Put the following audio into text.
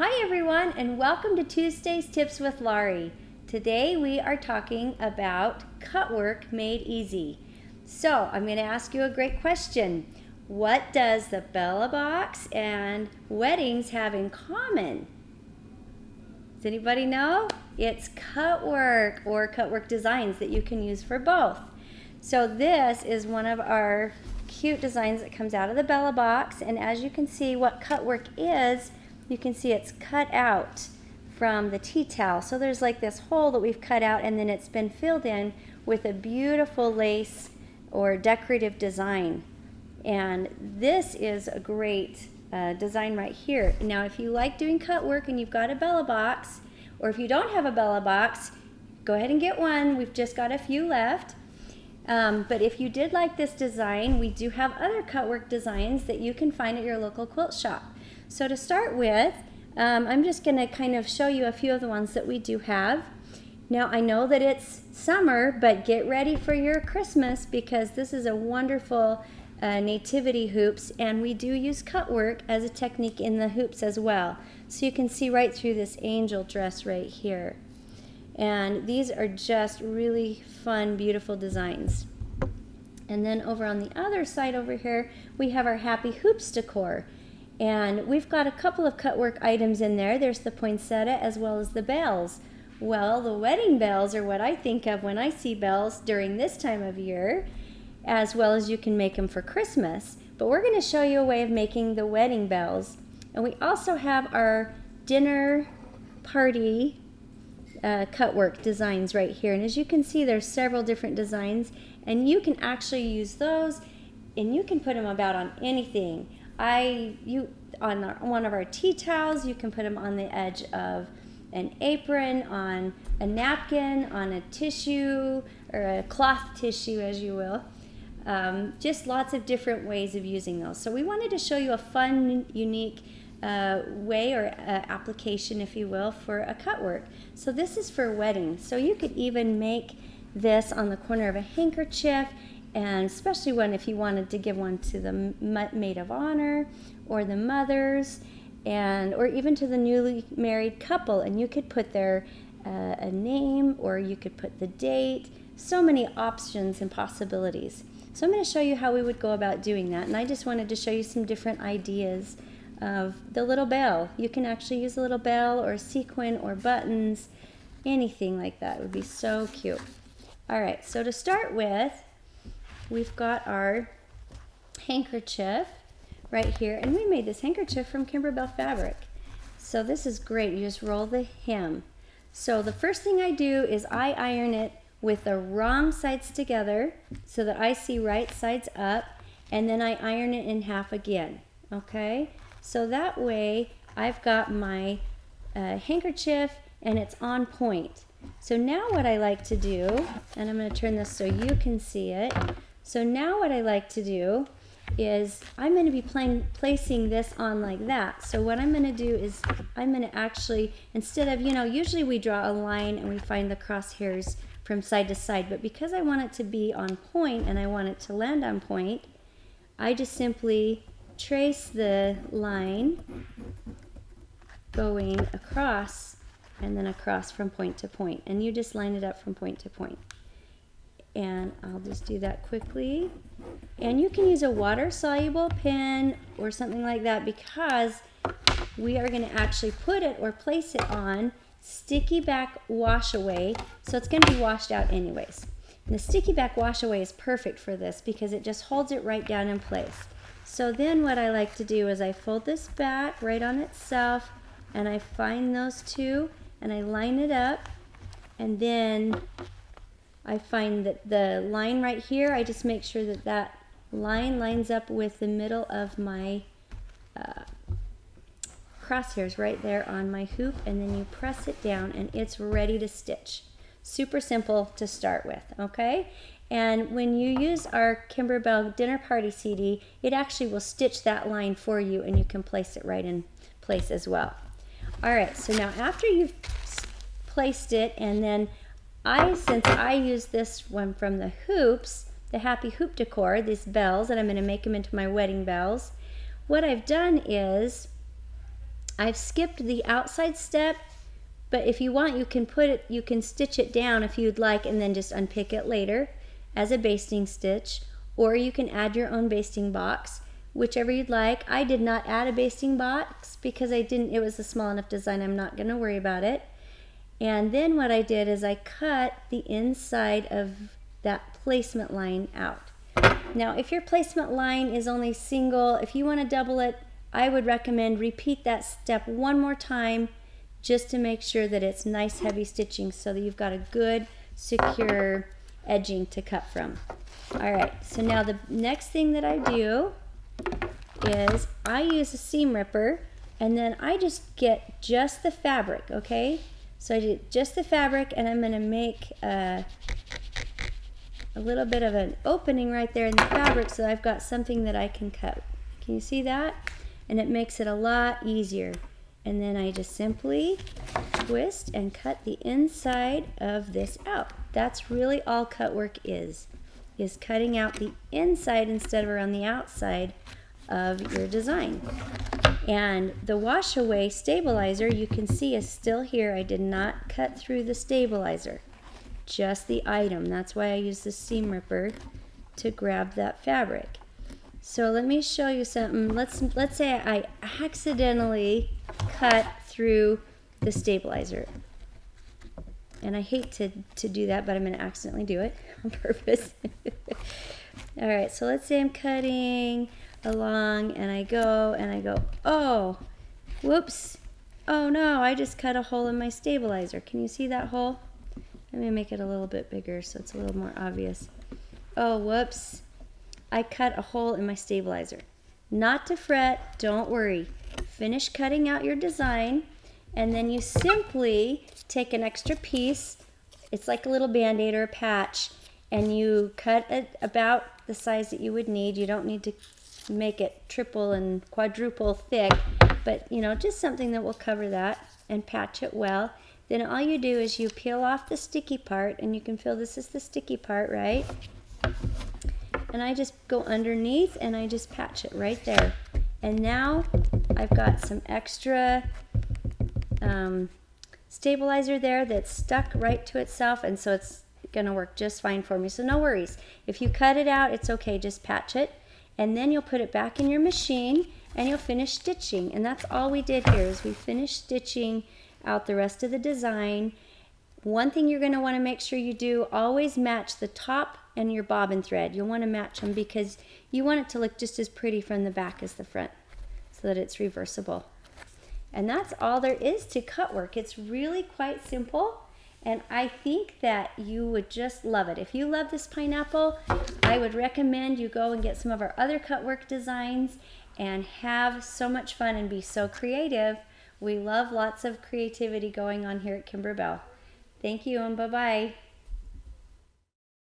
Hi everyone, and welcome to Tuesday's Tips with Laurie. Today we are talking about Cutwork made easy. So I'm going to ask you a great question. What does the Bella Box and weddings have in common? Does anybody know? It's Cutwork or Cutwork designs that you can use for both. So this is one of our cute designs that comes out of the Bella Box, and as you can see what Cutwork is, you can see it's cut out from the tea towel. So there's like this hole that we've cut out, and then it's been filled in with a beautiful lace or decorative design. And this is a great design right here. Now if you like doing cut work and you've got a Bella Box, or if you don't have a Bella Box, go ahead and get one. We've just got a few left. But if you did like this design, we do have other Cutwork designs that you can find at your local quilt shop. So to start with, I'm just going to kind of show you a few of the ones that we do have. Now I know that it's summer, but get ready for your Christmas because this is a wonderful nativity hoops, and we do use Cutwork as a technique in the hoops as well. So you can see right through this angel dress right here. And these are just really fun, beautiful designs. And then over on the other side over here, we have our Happy Hoops decor. And we've got a couple of Cutwork items in there. There's the poinsettia as well as the bells. Well, the wedding bells are what I think of when I see bells during this time of year, as well as you can make them for Christmas. But we're going to show you a way of making the wedding bells. And we also have our dinner party Cutwork designs right here. And as you can see, there's several different designs, and you can actually use those, and you can put them about on anything. On one of our tea towels, you can put them on the edge of an apron, on a napkin, on a tissue, or a cloth tissue, as you will. Just lots of different ways of using those. So we wanted to show you a fun, unique way or application, if you will, for a Cutwork. So this is for weddings. So you could even make this on the corner of a handkerchief, and especially if you wanted to give one to the maid of honor or the mothers, or even to the newly married couple, and you could put their a name, or you could put the date. So many options and possibilities. So I'm going to show you how we would go about doing that, and I just wanted to show you some different ideas of the little bell. You can actually use a little bell or a sequin or buttons, anything like that. It would be so cute. Alright, so to start with, we've got our handkerchief right here, and we made this handkerchief from Kimberbell fabric. So this is great. You just roll the hem. So the first thing I do is I iron it with the wrong sides together so that I see right sides up, and then I iron it in half again. Okay? So that way I've got my handkerchief and it's on point. So now what I like to do, and I'm going to turn this so you can see it. So now what I like to do is I'm going to be placing this on like that. So what I'm going to do is I'm going to actually, instead of, usually we draw a line and we find the crosshairs from side to side, but because I want it to be on point and I want it to land on point, I just simply trace the line going across and then across from point to point, and you just line it up from point to point. And I'll just do that quickly. And you can use a water-soluble pen or something like that, because we are going to actually put it or place it on sticky back wash away, so it's going to be washed out anyways. And the sticky back wash away is perfect for this because it just holds it right down in place. So then what I like to do is I fold this back right on itself, and I find those two and I line it up, and then I find that the line right here, I just make sure that that line lines up with the middle of my crosshairs right there on my hoop, and then you press it down and it's ready to stitch. Super simple to start with, okay? And when you use our Kimberbell Dinner Party CD, it actually will stitch that line for you, and you can place it right in place as well. Alright, so now after you've placed it, and then since I use this one from the hoops, the Happy Hoop decor, these bells, and I'm going to make them into my wedding bells, what I've done is I've skipped the outside step, but if you want, you can stitch it down if you'd like and then just unpick it later as a basting stitch, or you can add your own basting box, whichever you'd like. I did not add a basting box because it was a small enough design, I'm not going to worry about it. And then what I did is I cut the inside of that placement line out. Now, if your placement line is only single, if you want to double it, I would recommend repeat that step one more time just to make sure that it's nice heavy stitching so that you've got a good secure edging to cut from. Alright, so now the next thing that I do is I use a seam ripper, and then I just get just the fabric, okay? So I did just the fabric, and I'm going to make a little bit of an opening right there in the fabric so I've got something that I can cut. Can you see that? And it makes it a lot easier. And then I just simply twist and cut the inside of this out. That's really all cut work is cutting out the inside instead of around the outside of your design. And the wash away stabilizer, you can see, is still here. I did not cut through the stabilizer, just the item. That's why I use the seam ripper to grab that fabric. So let me show you something. Let's say I accidentally cut through the stabilizer. And I hate to do that, but I'm going to accidentally do it on purpose. All right, so let's say I'm cutting along and I go, oh, whoops. Oh no, I just cut a hole in my stabilizer. Can you see that hole? Let me make it a little bit bigger so it's a little more obvious. Oh, whoops. I cut a hole in my stabilizer. Not to fret, don't worry. Finish cutting out your design, and then you simply take an extra piece. It's like a little band-aid or a patch, and you cut it about the size that you would need. You don't need to make it triple and quadruple thick, but just something that will cover that, and patch it well. Then all you do is you peel off the sticky part, and you can feel this is the sticky part, right? And I just go underneath and I just patch it right there. And now I've got some extra stabilizer there that's stuck right to itself, and so it's gonna work just fine for me. So no worries. If you cut it out, it's okay, just patch it. And then you'll put it back in your machine and you'll finish stitching. And that's all we did here is we finished stitching out the rest of the design. One thing you're going to want to make sure you do, always match the top and your bobbin thread. You'll want to match them because you want it to look just as pretty from the back as the front so that it's reversible. And that's all there is to cut work. It's really quite simple, and I think that you would just love it. If you love this pineapple, I would recommend you go and get some of our other cut work designs and have so much fun and be so creative. We love lots of creativity going on here at Kimberbell. Thank you, and bye-bye.